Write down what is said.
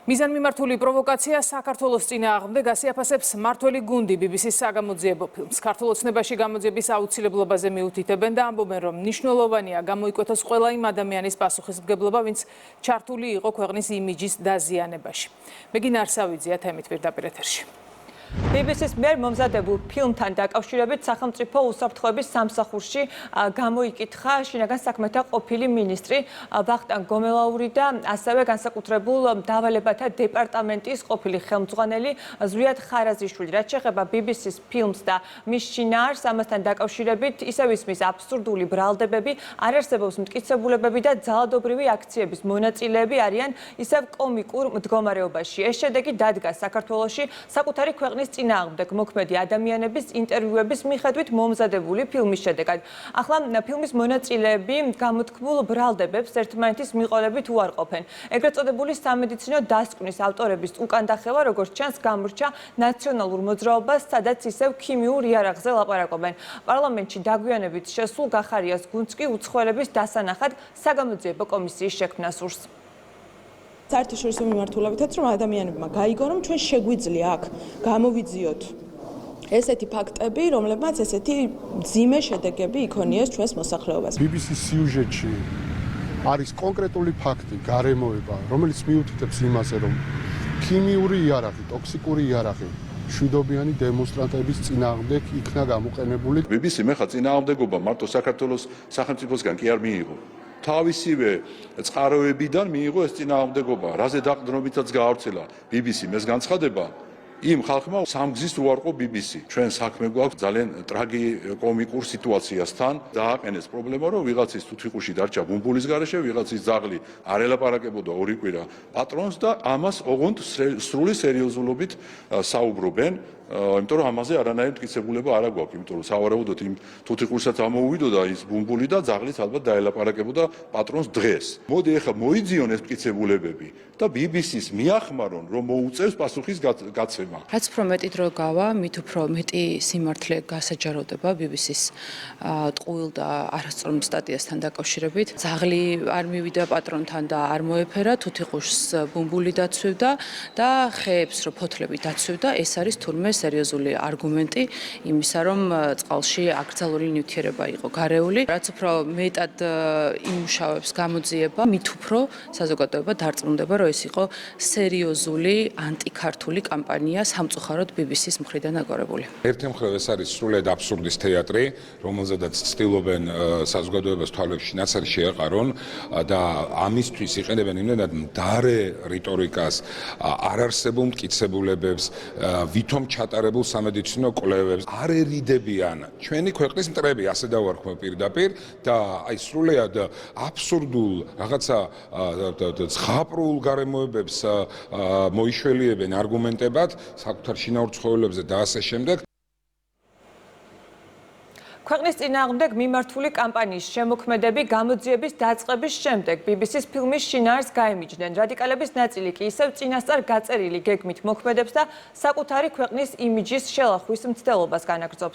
მიზანმიმართული პროვოკაცია საქართველოს წინააღმდეგ ასიაფასებს მმართველი გუნდი BBC-ს საგამოძიებო ფილმს. ქართულ ოცნებაში გამოძიების აუცილებლობაზე მიუთითებენ და ამბობენ, რომ მნიშვნელოვანია გამოიკვეთოს ყველა იმ ადამიანის პასუხისმგებლობა, ვინც ჩართული იყო ქვეყნის იმიჯის დაზიანებაში. მეგინ არსავიძეა თემით პირდაპირ ეთერში. BBC-ს მიერ მომზადებულ ფილმთან დაკავშირებით სახელმწიფო უსაფრთხოების სამსახურში გამოიკითხა შინაგან საქმეთა ყოფილი მინისტრი ვახტანგ გომელაური და ასევე განსაკუთრებულ დავალებათა დეპარტამენტის ყოფილი ხელმძღვანელი ზვიად ხარაზიშვილი. რაც შეეხება BBC-ს ფილმს და მის შინაარს, ამასთან დაკავშირებით ისევ ისმის აბსურდული ბრალდებები, არ არსებობს მტკიცებულებები და ძალადობრივი აქციების მონაწილეები არიან ისევ კომიკურ მდგომარეობაში. ეს შედეგი დადგა საქართველოში საკუთარი ქვეყნის წინააღმდეგ მოქმედი ადამიანების ინტერვიუების მიხედვით მომზადებული ფილმის შედეგად. ახლა ფილმის მონაწილეები გამოთქმულ ბრალდებებს ერთმანეთის მიყოლებით უარყოფენ. ეგრეთ წოდებული სამედიცინო დასკვნის ავტორების უკანდახევა, როგორც ჩანს, გამორჩა ნაციონალურ მოძრაობას, სადაც ისევ ქიმიურ იარაღზე ლაპარაკობენ. პარლამენტში დაგვიანებით შესულ გახარიას გუნდს კი უცხოელების დასანახად საგამოძიებო კომისიის შექმნა სურს. საერთაშორისო მიმართულებითაც რომ ადამიანებმა გაიგონ, რომ ჩვენ შეგვიძლია აქ გამოვიძიოთ ესეთი ფაქტები, რომლებმაც ესეთი მძიმე შედეგები იქონიეს ჩვენს მოსახლეობას. BBC-ს სიუჟეტში არის კონკრეტული ფაქტი, გარემოება, რომელიც მიუთითებს იმაზე, რომ ქიმიური იარაღი, ტოქსიკური იარაღი მშვიდობიანი დემონსტრანტების წინააღმდეგ იქნა გამოყენებული. BBC მე ხა წინააღმდეგობა მარტო საქართველოს სახელმწიფოსგან კი არ მიიღო. თავისივე წყაროებიდან მიიღო ეს წინააღმდეგობა, რაზე დაყრდნობითაც გაავრცელა BBC მეს განცხადება. იმ ხალხმა სამგზის უარყო BBC. ჩვენ საქმე გვაქვს ძალიან ტრაგიკომიკურ სიტუაციასთან. დააყენეს პრობლემა, რომ ვიღაცის თუთიყუში დარჩა ბუმბულის გარეშე, ვიღაცის ძაღლი არ ელაპარაკებოდა ორი კვირა პატრონს და ამას ოღონდ სრული სერიოზულობით საუბრობენ. იმიტომ რომ ამაზე არანაირი მტკიცებულება არ აქვს, იმიტომ რომ სავარაუდოდ იმ თუთიყურსაც ამოუვიდოდა ის ბუმბული და ძაღლიც ალბათ დაელაპარაკებოდა პატრონს დღეს. მოდი ახლა მოიძიონ ეს მტკიცებულებები და BBC-ს მიახმარონ, რომ მოუწევს პასუხის გაცემა. რაც უფრო მეტი დრო გავა, მით უფრო მეტი სიმართლე გასაჯაროდება BBC-ს ტყუილ და არასწორ სტატიასთან დაკავშირებით. ძაღლი არ მივიდა პატრონთან და არ მოეფერა, თუთიყუშს ბუმბული დაცვევდა და ხეებს რო ფოთლები დაცვევდა, ეს არის თურმე სერიოზული არგუმენტი იმისა, რომ წყალში აკრძალული ნივთიერება იყო გარეული. რაც უფრო მეტად იმუშავებს გამოძიება, მით უფრო საზოგადოება დარწმუნდება, რომ ეს იყო სერიოზული ანტიქართული კამპანია სამწუხაროდ BBC-ს მხრიდან აგორებული. ერთი მხრივ ეს არის სრულიად აბსურდის თეატრი, რომელზედაც ცდილობენ საზოგადოებას თვალებში ნაცარი შეეყარონ და ამისთვის იყენებენ იმდენად მდარე რიტორიკას, არარსებულ მტკიცებულებებს, ვითომ ჩატარებულ სამედიცინო კვლევებს. არ ერიდებიან ჩვენი ქვეყნის მტრები, ასე დავარქვენ პირდაპირ და აი სრულიად აბსურდულ რაღაცა ზღაპრულ გარემოებებს მოიშველიებენ არგუმენტებად საკუთარ შინაურ ცხოველებზე და ასე შემდეგ. ქვეყნის წინააღმდეგ მიმართული კამპანიის შემოქმედები გამოძიების დაწყების შემდეგ BBC-ს ფილმის შინაარს გაემიჯნენ. რადიკალების ნაწილი კი ისევ წინასწარ გაწერილი გეგმით მოქმედებს და საკუთარი ქვეყნის იმიჯის შელახვის მცდელობას განაგრძობს.